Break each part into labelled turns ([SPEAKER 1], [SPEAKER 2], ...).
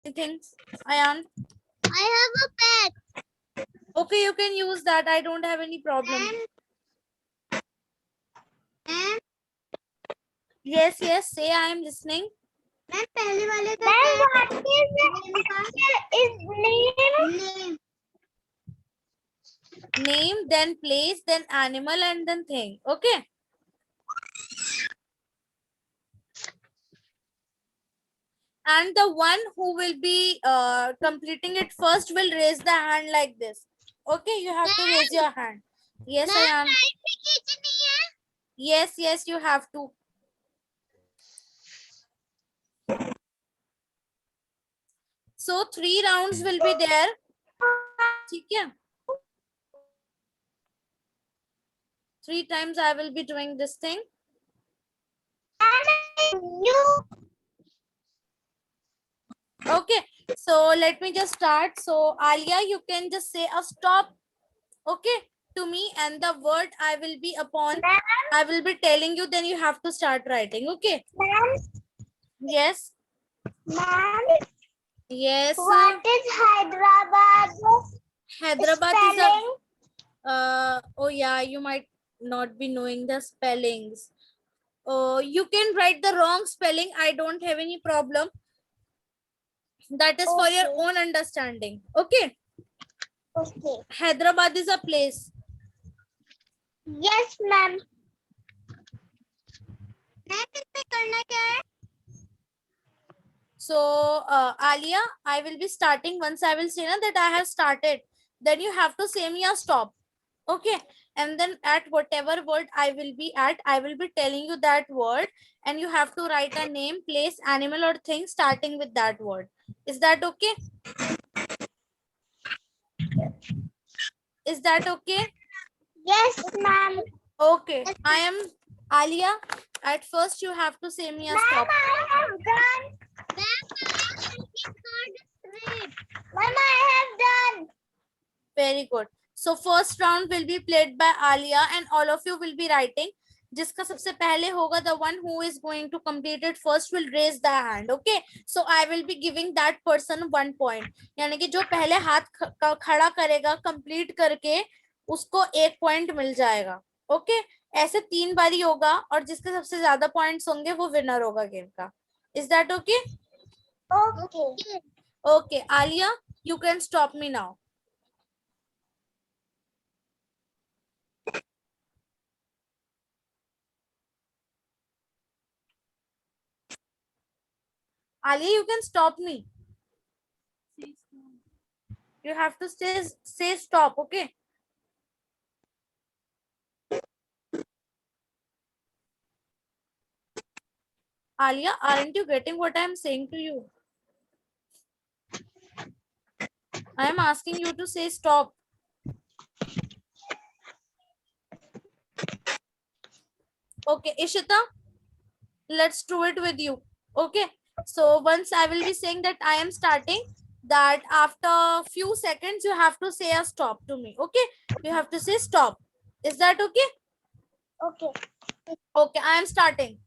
[SPEAKER 1] anything, Ayan?
[SPEAKER 2] I have a pet.
[SPEAKER 1] Okay, you can use that. I don't have any problem.
[SPEAKER 2] And
[SPEAKER 1] Yes, yes. Say I am listening.
[SPEAKER 2] Ma'am पहले वाले का ma'am is name
[SPEAKER 1] Name, then place, then animal, and then thing. Okay. And the one who will be completing it first will raise the hand like this. Okay, you have to raise your hand. Yes, Ayan. Yes, yes, you have to. So 3 rounds will be there. ठीक है? 3 times I will be doing this thing. Okay, so let me just start. So Alia, you can just say a stop, okay, to me, and the word I will be upon, I will be telling you, then you have to start writing. Okay. Yes. Yes.
[SPEAKER 2] What is Hyderabad?
[SPEAKER 1] Hyderabad
[SPEAKER 2] Spelling?
[SPEAKER 1] is a oh yeah, you might not be knowing the spellings. You can write the wrong spelling. I don't have any problem. That is for your own understanding. Okay.
[SPEAKER 2] Okay.
[SPEAKER 1] Hyderabad is a place.
[SPEAKER 2] Yes, ma'am. करना क्या है?
[SPEAKER 1] So, Alia, I will be starting. Once I will say that I have started, then you have to say me a stop. Okay. And then at whatever word I will be at, I will be telling you that word, and you have to write a name, place, animal, or thing starting with that word. Is that okay? Is that okay?
[SPEAKER 2] Yes, ma'am.
[SPEAKER 1] Okay. I am Alia. At first, you have to say me a stop.
[SPEAKER 2] Ma'am, I have done. Ma'am, I have done.
[SPEAKER 1] Very good. So first round will be played by Alia, and all of you will be writing. जिसका सबसे पहले होगा, the one who is going to complete it first will raise the hand. Okay, so I will be giving that person 1 point. यानी कि जो पहले हाथ खड़ा करेगा complete करके, उसको 1 point मिल जाएगा. Okay, ऐसे 3 बारी होगा, और जिसके सबसे ज्यादा points होंगे वो winner होगा गेम का. Is that okay?
[SPEAKER 2] Okay.
[SPEAKER 1] Okay, Alia, you can stop me now. Alia, you can stop me. You have to say stop, okay? Alia, aren't you getting what I am saying to you? I am asking you to say stop. Okay, Ishita, let's do it with you. Okay, so once I will be saying that I am starting, that after few seconds you have to say a stop to me. Okay, you have to say stop. Is that okay?
[SPEAKER 2] Okay.
[SPEAKER 1] Okay, I am starting.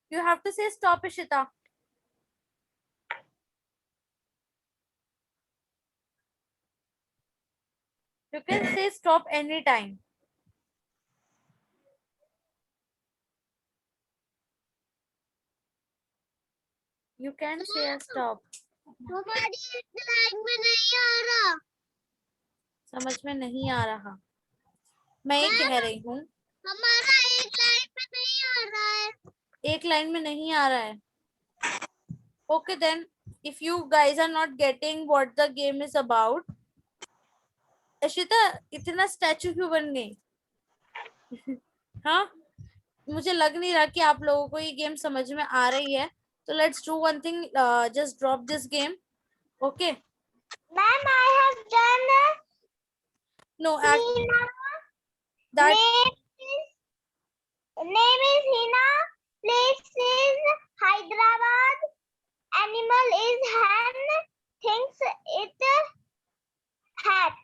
[SPEAKER 1] You have to say stop, Ishita. You can say stop anytime. You can say a stop.
[SPEAKER 2] हमारी एक line में नहीं आ रहा.
[SPEAKER 1] समझ में नहीं आ रहा. मैं ये कह रही हूँ.
[SPEAKER 2] हमारा एक लाइन में नहीं आ रहा है.
[SPEAKER 1] एक लाइन में नहीं आ रहा है. Okay, then if you guys are not getting what the game is about, Ashita इतना स्टैचू क्यों बन गई? हाँ, मुझे लग नहीं रहा कि आप लोगों को ये गेम समझ में आ रही है. तो let's do one thing, just drop this game. Okay
[SPEAKER 2] Ma'am, I have done.
[SPEAKER 1] No
[SPEAKER 2] Hina.
[SPEAKER 1] That
[SPEAKER 2] Name is Hina. Place is Hyderabad. Animal is hen. Things it hat.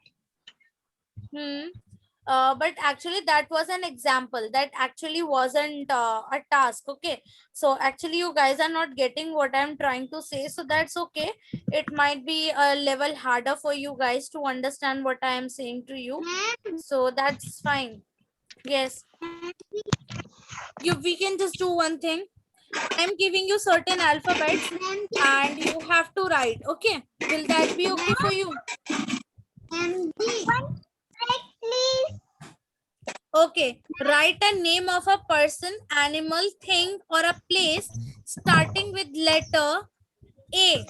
[SPEAKER 1] but actually that was an example. That actually wasn't a task. Okay, so actually you guys are not getting what I'm trying to say, so that's okay. It might be a level harder for you guys to understand what I am saying to you, so that's fine. Yes, we can just do one thing. I'm giving you certain alphabets and you have to write. Okay, will that be okay for you?
[SPEAKER 2] Please.
[SPEAKER 1] Okay, write a name of a person, animal, thing or a place starting with letter A.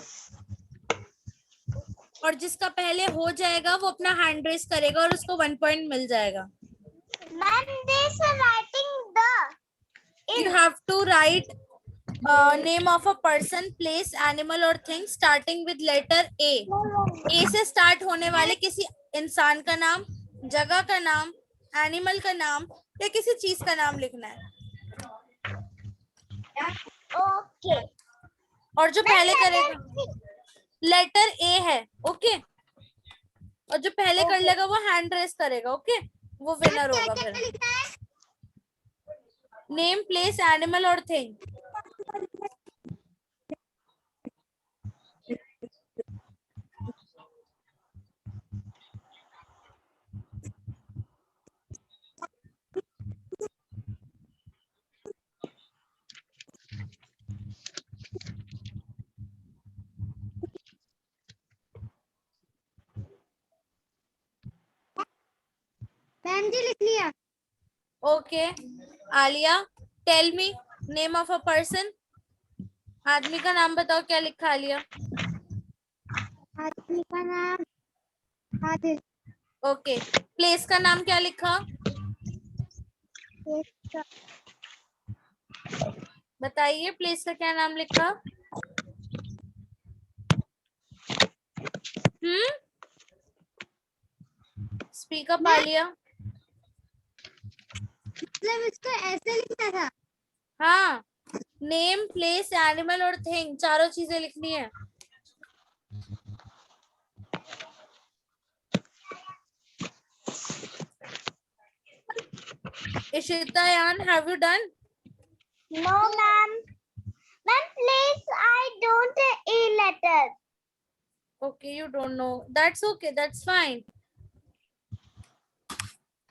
[SPEAKER 1] और जिसका पहले हो जाएगा वो अपना hand raise करेगा और उसको 1 पॉइंट मिल जाएगा.
[SPEAKER 2] Ma'am, this is writing the.
[SPEAKER 1] You have to write name of a person, place, animal or thing starting with letter A. A से start होने वाले किसी इंसान का नाम, जगह का नाम, एनिमल का नाम या किसी चीज का नाम लिखना है.
[SPEAKER 2] Okay.
[SPEAKER 1] और जो पहले करेगा लेटर ए है. ओके, और जो पहले कर लेगा वो हैंड रेस करेगा. ओके, वो विनर होगा. फिर नेम, प्लेस, एनिमल और थिंग.
[SPEAKER 2] मैम जी लिख लिया.
[SPEAKER 1] Okay, Aliya, tell me name of a person. आदमी का नाम बताओ, क्या लिखा आलिया?
[SPEAKER 2] आदमी का नाम आदिल.
[SPEAKER 1] ओके, प्लेस का नाम क्या लिखा? बताइए, प्लेस का क्या नाम लिखा? Speak up Alia.
[SPEAKER 2] मतलब इसको ऐसे लिखना था.
[SPEAKER 1] हाँ, नेम, प्लेस, एनिमल और थिंग, चारों चीजें लिखनी है. Ishita, Yan, have you done?
[SPEAKER 2] No, ma'am. Ma'am, please, I don't a letter.
[SPEAKER 1] Okay, you don't know. That's okay. That's fine.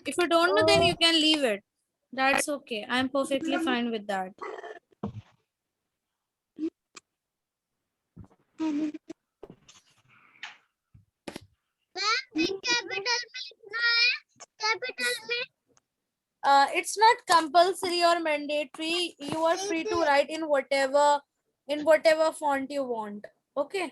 [SPEAKER 1] If you don't know, then you can leave it. That's okay. I'm perfectly fine with that.
[SPEAKER 2] Capital में लिखना है. Capital में.
[SPEAKER 1] It's not compulsory or mandatory. You are free to write in whatever font you want. Okay.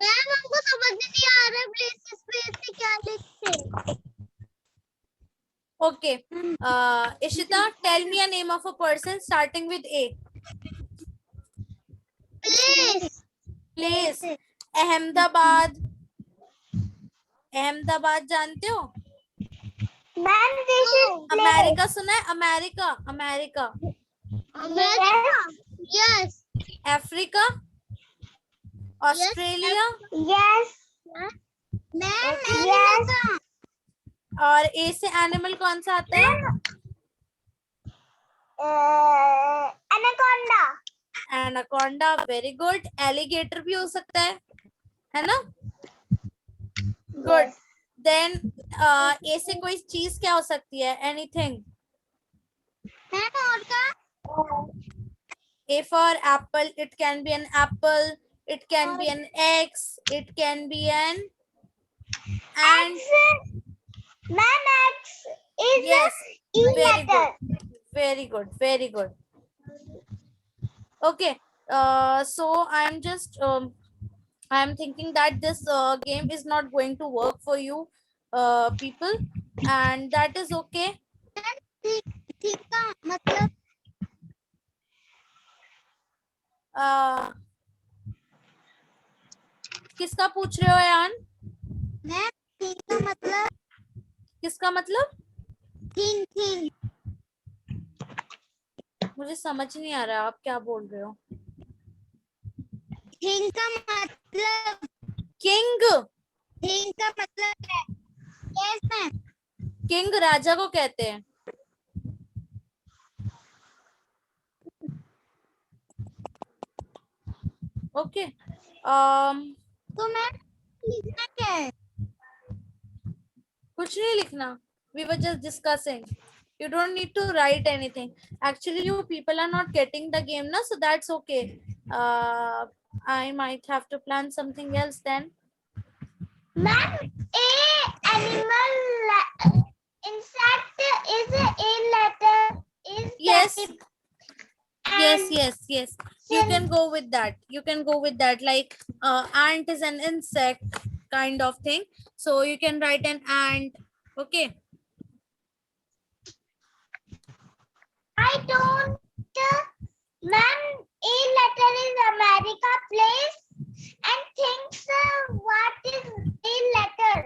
[SPEAKER 2] Ma'am हमको समझ नहीं आ रहा है places पे ऐसे क्या लिखते.
[SPEAKER 1] Okay. Ishita, tell me a name of a person starting with A.
[SPEAKER 2] Place.
[SPEAKER 1] Place. Ahmedabad. Ahmedabad जानते हो?
[SPEAKER 2] मैम दिस इज
[SPEAKER 1] अमेरिका सुना है? America. America.
[SPEAKER 2] America. Yes.
[SPEAKER 1] Africa. Australia.
[SPEAKER 2] Yes. Ma'am yes.
[SPEAKER 1] और ए से एनिमल कौन सा आता है?
[SPEAKER 2] Anaconda.
[SPEAKER 1] Anaconda. Very good. Alligator भी हो सकता है ना? गुड. देन ए से कोई चीज क्या हो सकती है? एनीथिंग.
[SPEAKER 2] और का?
[SPEAKER 1] A for apple. It can be an apple. It can be an X. It can be an ant.
[SPEAKER 2] Ma'am, X is
[SPEAKER 1] Yes.
[SPEAKER 2] E
[SPEAKER 1] Very
[SPEAKER 2] letter.
[SPEAKER 1] good. Very good. Very good. Okay. So I'm just I'm thinking that this game is not going to work for you people, and that is okay.
[SPEAKER 2] ठीक का मतलब
[SPEAKER 1] किसका पूछ रहे हो यान?
[SPEAKER 2] मैं ठीक का मतलब
[SPEAKER 1] किसका मतलब?
[SPEAKER 2] थिंग.
[SPEAKER 1] मुझे समझ नहीं आ रहा आप क्या बोल रहे हो.
[SPEAKER 2] थिंग का मतलब
[SPEAKER 1] किंग,
[SPEAKER 2] किंग का मतलब है यस मैम।
[SPEAKER 1] किंग राजा को कहते हैं। ओके
[SPEAKER 2] तो मैम लिखना क्या है?
[SPEAKER 1] कुछ नहीं लिखना, we were just discussing. You don't need to write anything. Actually, you people are not getting the game now, so that's okay. I might have to plan something else then.
[SPEAKER 2] Ma'am, a animal insect is a letter. Is
[SPEAKER 1] Yes,
[SPEAKER 2] that
[SPEAKER 1] yes,
[SPEAKER 2] and
[SPEAKER 1] yes, yes. You can go with that. You can go with that. Like ant is an insect kind of thing. So you can write an ant. Okay.
[SPEAKER 2] I don't. Ma'am, a letter is America place and thinks what is a letter?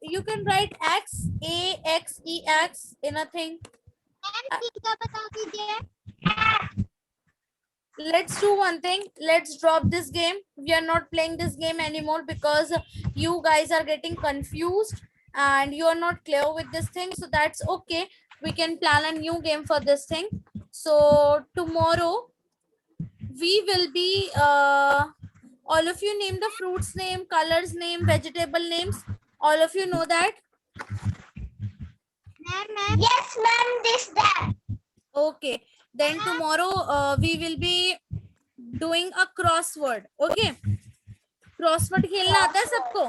[SPEAKER 1] You can write X, A, X, E, X in a thing.
[SPEAKER 2] Ma'am ठीक है बता दीजिए।
[SPEAKER 1] Let's do one thing. Let's drop this game. We are not playing this game anymore because you guys are getting confused and you are not clear with this thing. So that's okay. We can plan a new game for this thing. So tomorrow we will be all of you name the fruits name, colors name, vegetable names. All of you know that.
[SPEAKER 2] Ma'am yes ma'am this that
[SPEAKER 1] Okay. Then tomorrow we will be doing a crossword. Okay. Crossword खेलना आता है सबको?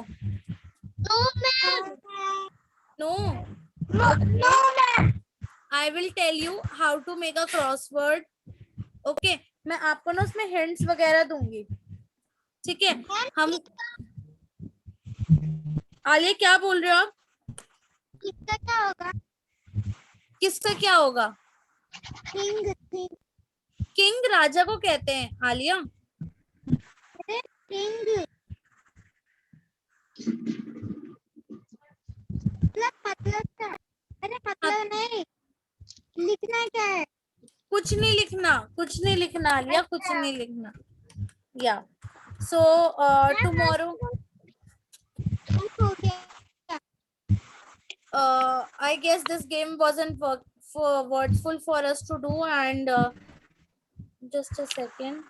[SPEAKER 2] no ma'am
[SPEAKER 1] no,
[SPEAKER 2] no ma'am
[SPEAKER 1] I will tell you how to make a crossword. Okay, मैं आपको ना उसमें hints वगैरह दूंगी. ठीक है. हम आलिया क्या बोल रहे हो आप?
[SPEAKER 2] किसका क्या होगा?
[SPEAKER 1] किसका क्या होगा?
[SPEAKER 2] किंग
[SPEAKER 1] किंग राजा को कहते हैं आलिया.
[SPEAKER 2] किंग मतलब क्या? अरे मतलब नहीं लिखना क्या है?
[SPEAKER 1] कुछ नहीं लिखना, कुछ नहीं लिखना आलिया, कुछ नहीं लिखना. या so tomorrow I guess this game wasn't worthful for us to do, and just a second.